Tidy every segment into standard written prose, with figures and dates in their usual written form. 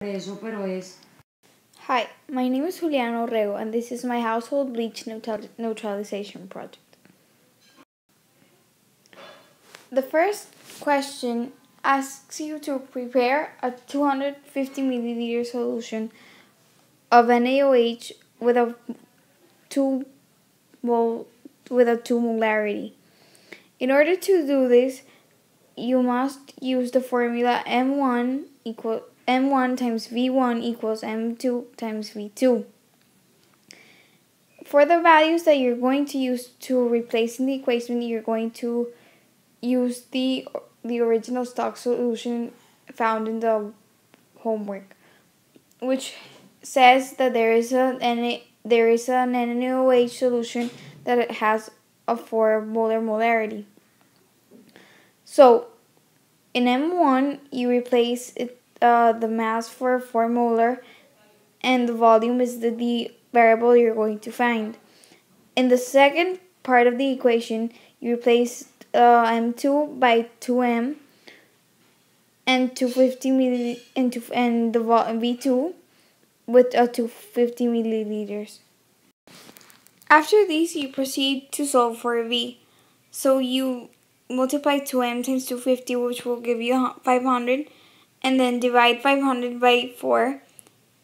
Hi, my name is Juliano Rego, and this is my household bleach neutralization project. The first question asks you to prepare a 250 milliliter solution of NaOH with a 2 molarity. In order to do this, you must use the formula M1 times V1 equals M2 times V2. For the values that you're going to use to replace in the equation, you're going to use the original stock solution found in the homework, which says that there is an NaOH solution that it has a 4 molar molarity. So in M1, you replace the mass for 4 molar, and the volume is the variable you're going to find. In the second part of the equation, you replace M2 by 2M and 250 and the V2 with 250 milliliters. After this, you proceed to solve for V. So you multiply 2M times 250, which will give you 500, and then divide 500 by 4,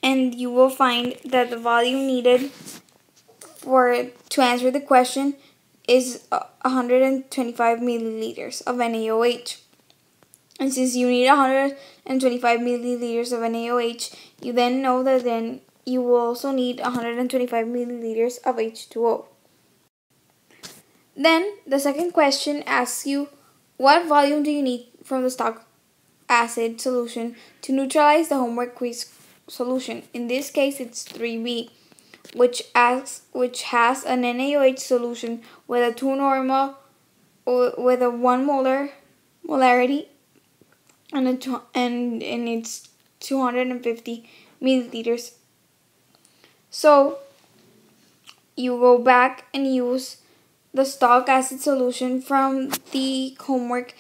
and you will find that the volume needed to answer the question is 125 milliliters of NaOH. And since you need 125 milliliters of NaOH, you then know that then you will also need 125 milliliters of H2O. Then the second question asks you, what volume do you need from the stock acid solution to neutralize the homework quiz solution? In this case, it's 3B, which has an NaOH solution with a 2 normal, with a 1 molarity, and it's 250 milliliters. So you go back and use the stock acid solution from the homework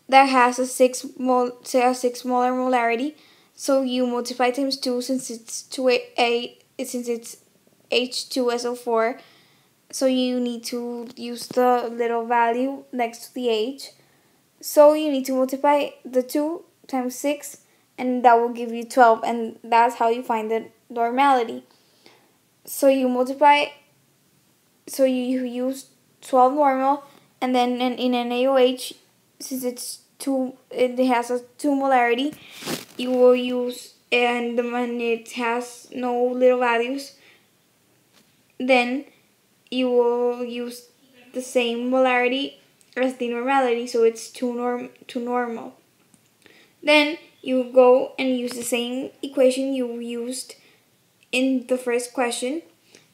that has a 6 molar molarity. So you multiply times 2 since it's H2SO4. So you need to use the little value next to the H. So you need to multiply the 2 times 6, and that will give you 12, and that's how you find the normality. So you use 12 normal, and then in NaOH, since it has a 2 molarity, you will use, and when it has no little values, then you will use the same molarity as the normality, so it's 2 normal. Then you go and use the same equation you used in the first question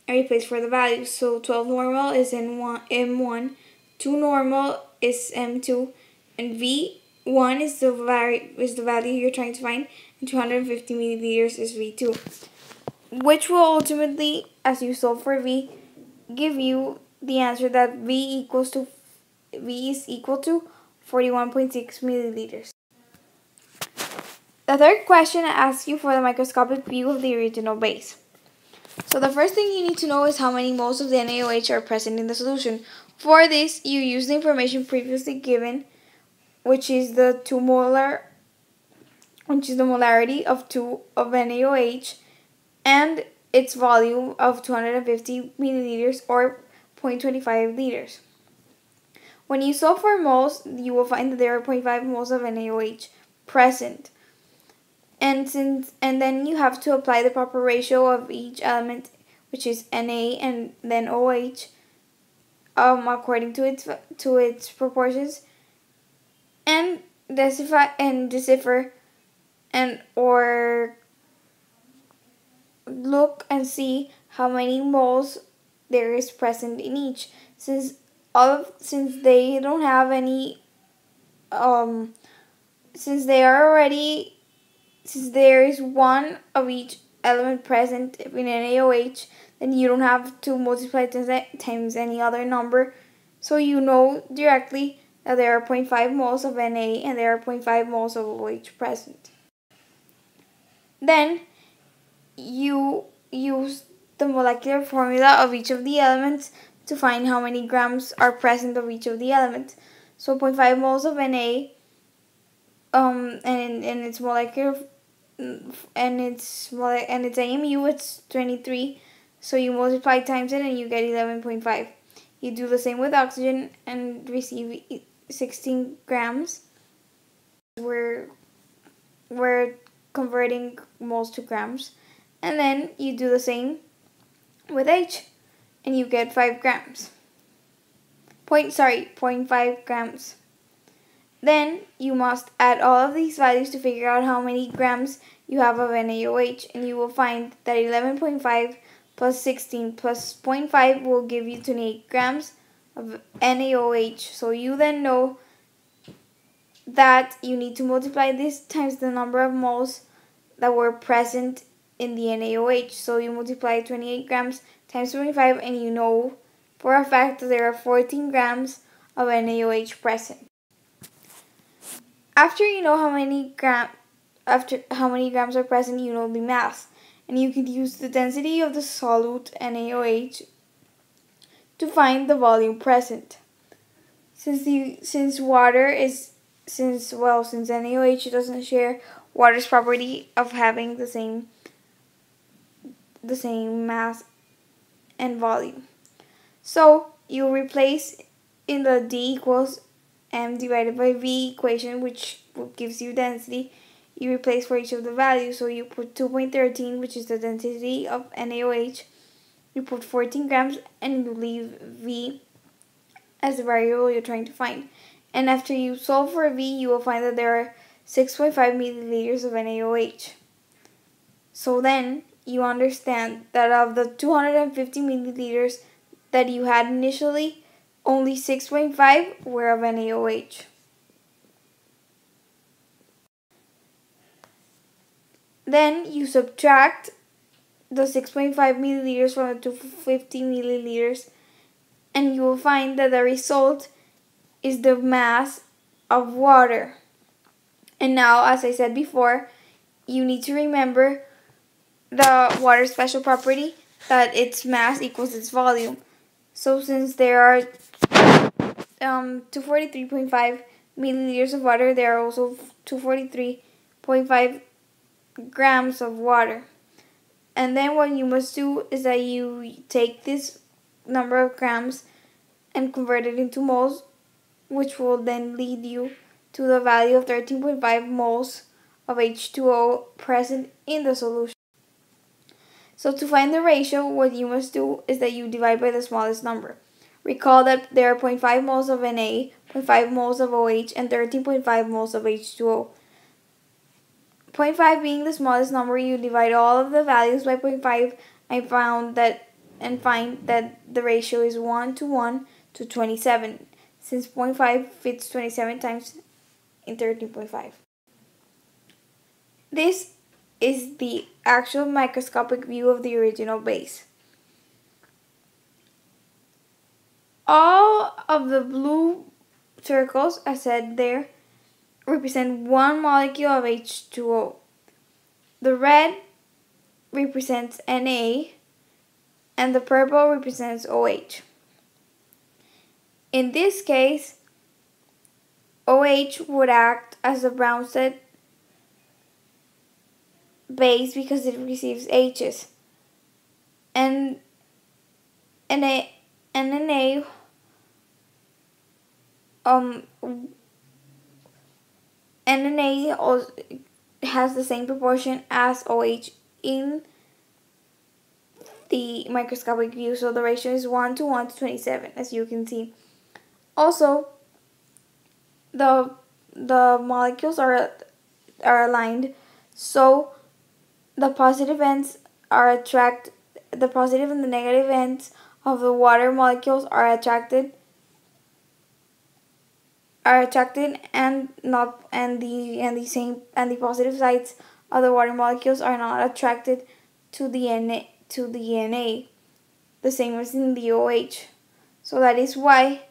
and replace for the values. So 12 normal is M1, 2 normal is M2, and V1 is the value you're trying to find, and 250 milliliters is V2, which will ultimately, as you solve for V, give you the answer that V is equal to 41.6 milliliters. The third question asks you for the microscopic view of the original base. So the first thing you need to know is how many moles of the NaOH are present in the solution. For this, you use the information previously given, which is the molarity of NaOH, and its volume of 250 milliliters or 0.25 liters. When you solve for moles, you will find that there are 0.5 moles of NaOH present. And then you have to apply the proper ratio of each element, which is Na and then OH, according to its proportions, and decipher or look and see how many moles there is present in each. Since they don't have any, since there is one of each element present in NaOH, then you don't have to multiply times any other number. So you know directly that there are 0.5 moles of Na and there are 0.5 moles of OH present. Then you use the molecular formula of each of the elements to find how many grams are present of each of the elements. So 0.5 moles of Na, and its molecular and its AMU, it's 23. So you multiply times it and you get 11.5. You do the same with oxygen and receive 16 grams. We're converting moles to grams. And then you do the same with H and you get 5 grams. 0.5 grams. Then you must add all of these values to figure out how many grams you have of NaOH, and you will find that 11.5 plus 16 plus 0.5 will give you 28 grams of NaOH. So you then know that you need to multiply this times the number of moles that were present in the NaOH. So you multiply 28 grams times 25 and you know for a fact that there are 14 grams of NaOH present. After you know how many grams are present, you know the mass, and you can use the density of the solute NaOH to find the volume present. Since NaOH doesn't share water's property of having the same mass and volume. So you replace in the D equals m divided by v equation, which gives you density. You replace for each of the values. So you put 2.13, which is the density of NaOH. You put 14 grams and you leave v as the variable you're trying to find. And after you solve for v, you will find that there are 6.5 milliliters of NaOH. So then you understand that of the 250 milliliters that you had initially, only 6.5 were of NaOH. Then you subtract the 6.5 milliliters from the 250 milliliters and you will find that the result is the mass of water. And now, as I said before, you need to remember the water special property that its mass equals its volume. So since there are 243.5 milliliters of water, there are also 243.5 grams of water. And then what you must do is that you take this number of grams and convert it into moles, which will then lead you to the value of 13.5 moles of H2O present in the solution. So to find the ratio, what you must do is that you divide by the smallest number. Recall that there are 0.5 moles of Na, 0.5 moles of OH, and 13.5 moles of H2O. 0.5 being the smallest number, you divide all of the values by 0.5 find that the ratio is 1:1 to 27, since 0.5 fits 27 times in 13.5. This is the actual microscopic view of the original base. All of the blue circles, as said there, represent one molecule of H2O. The red represents Na, and the purple represents OH. In this case, OH would act as a Brownstedt base because it receives H's, and Na also has the same proportion as OH in the microscopic view, so the ratio is 1:1 to 27, as you can see. Also, the molecules are aligned, so the positive and the negative ends of the water molecules are attracted and the positive sides of the water molecules are not attracted to the Na, the same as in the OH. So that is why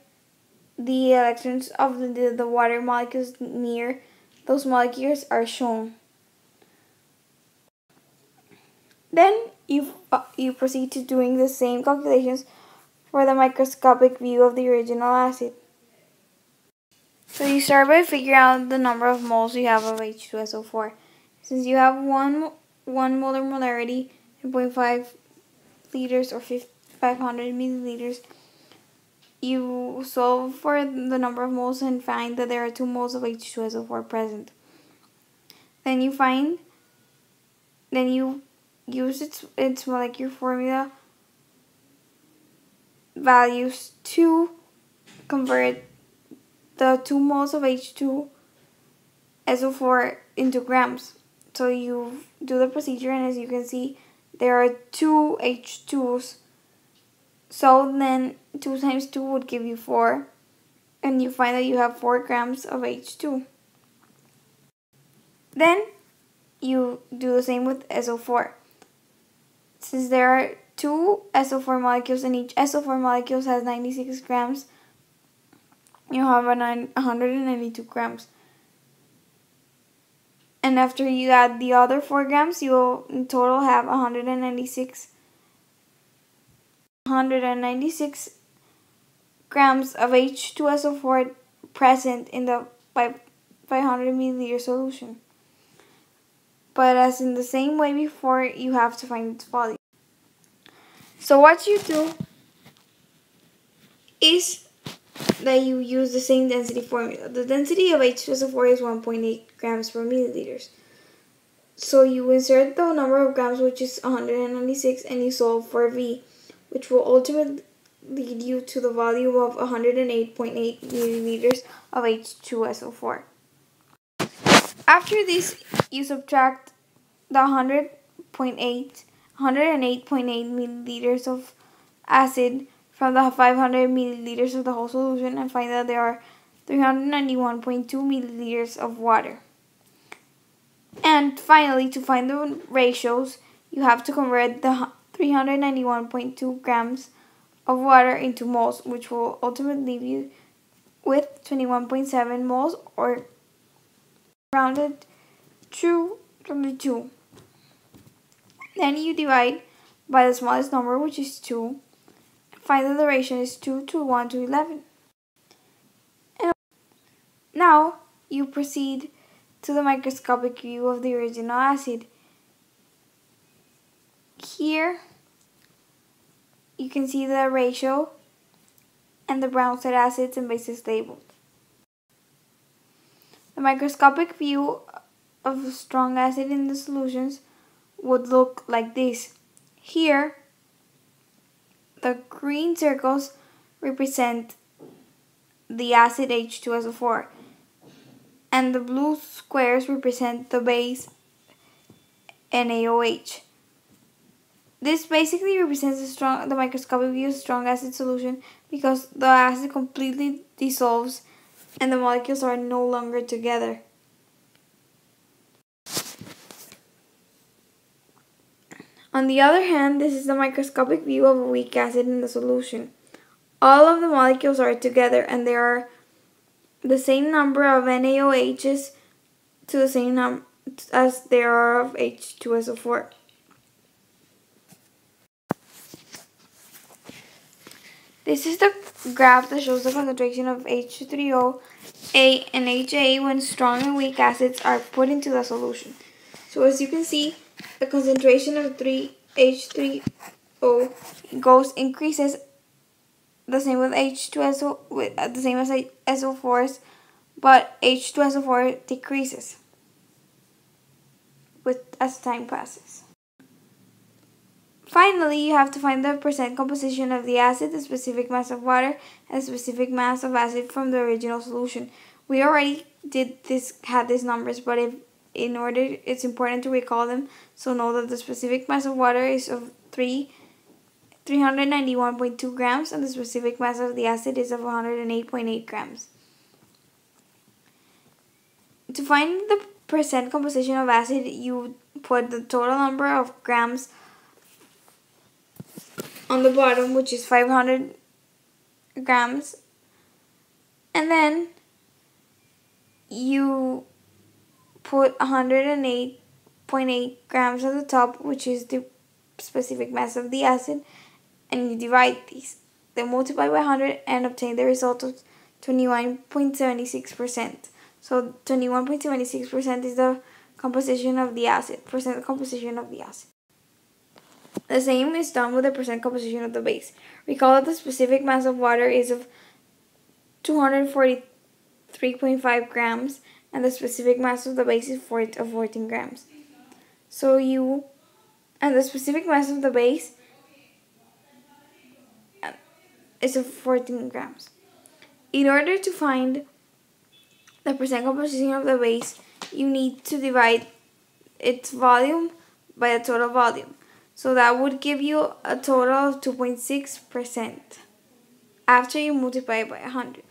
the electrons of the water molecules near those molecules are shown. Then you proceed to doing the same calculations for the microscopic view of the original acid. So you start by figuring out the number of moles you have of H2SO4. Since you have one molar molarity and 0.5 liters or 500 milliliters, you solve for the number of moles and find that there are 2 moles of H2SO4 present. Then you use its molecular formula values to convert the 2 moles of H2SO4 into grams. So you do the procedure, and as you can see, there are 2 H2s. So then 2 times 2 would give you 4, and you find that you have 4 grams of H2. Then you do the same with SO4. Since there are 2 SO4 molecules and each SO4 molecule has 96 grams, you have 192 grams. And after you add the other 4 grams, you will in total have 196 grams of H2SO4 present in the 500 milliliter solution. But as in the same way before, you have to find its volume. So what you do is that you use the same density formula. The density of H2SO4 is 1.8 grams per milliliters. So you insert the number of grams, which is 196, and you solve for V, which will ultimately lead you to the volume of 108.8 milliliters of H2SO4. After this, you subtract the 108.8 milliliters of acid from the 500 milliliters of the whole solution and find that there are 391.2 milliliters of water. And finally, to find the ratios, you have to convert the 391.2 grams of water into moles, which will ultimately leave you with 21.7 moles, or rounded to 22. Then you divide by the smallest number, which is 2. Find that the ratio is 2 to 1 to 11. And now you proceed to the microscopic view of the original acid. Here you can see the ratio and the brown side acids and bases labeled. The microscopic view of a strong acid in the solutions would look like this. Here, the green circles represent the acid H2SO4, and the blue squares represent the base NaOH. This basically represents the microscopic view of strong acid solution because the acid completely dissolves and the molecules are no longer together. On the other hand, this is the microscopic view of a weak acid in the solution. All of the molecules are together and there are the same number of NaOHs to the same number as there are of H2SO4. This is the graph that shows the concentration of H3O, A, and HA when strong and weak acids are put into the solution. So as you can see, the concentration of H3O increases, the same with H2SO, the same as SO4s, but H2SO4 decreases as time passes. Finally, you have to find the percent composition of the acid, the specific mass of water, and the specific mass of acid from the original solution. We already had these numbers, but it's important to recall them. So know that the specific mass of water is of 391.2 grams, and the specific mass of the acid is of 108.8 grams. To find the percent composition of acid, you put the total number of grams on the bottom, which is 500 grams, and then you put 108.8 grams at the top, which is the specific mass of the acid, and you divide these. Then multiply by 100 and obtain the result of 21.76%. So 21.76% is the composition of the acid, percent composition of the acid. The same is done with the percent composition of the base. Recall that the specific mass of water is of 243.5 grams and the specific mass of the base is 14 grams. And the specific mass of the base is of 14 grams. In order to find the percent composition of the base, you need to divide its volume by the total volume. So that would give you a total of 2.6% after you multiply it by 100.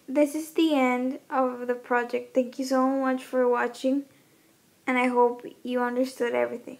This is the end of the project. Thank you so much for watching, and I hope you understood everything.